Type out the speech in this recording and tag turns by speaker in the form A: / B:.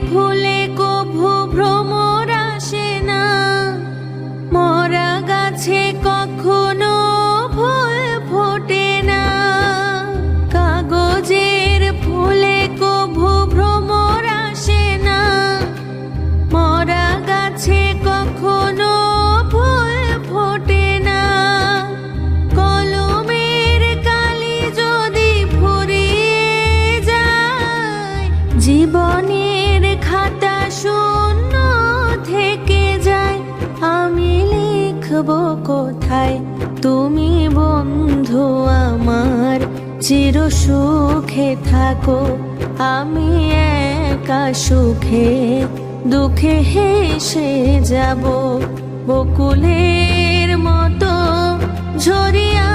A: ফুলে কভু ভ্রমর আসে না, মরা গাছে কখনো ফুল ফোটে না। কাগজের ফুলে কভু ভ্রমর আসে না, মরা গাছে কখনো ফুল ফোটে না। কলমের কালি যদি ফুরিয়ে যায়, জীবনের খাতা শূন্য থেকে যায়। আমি লিখব কোথায় তুমি বন্ধু আমার, চির সুখে থাকো। আমি একা সুখে দুঃখে হেসে যাব, বকুলের মতো ঝরিয়া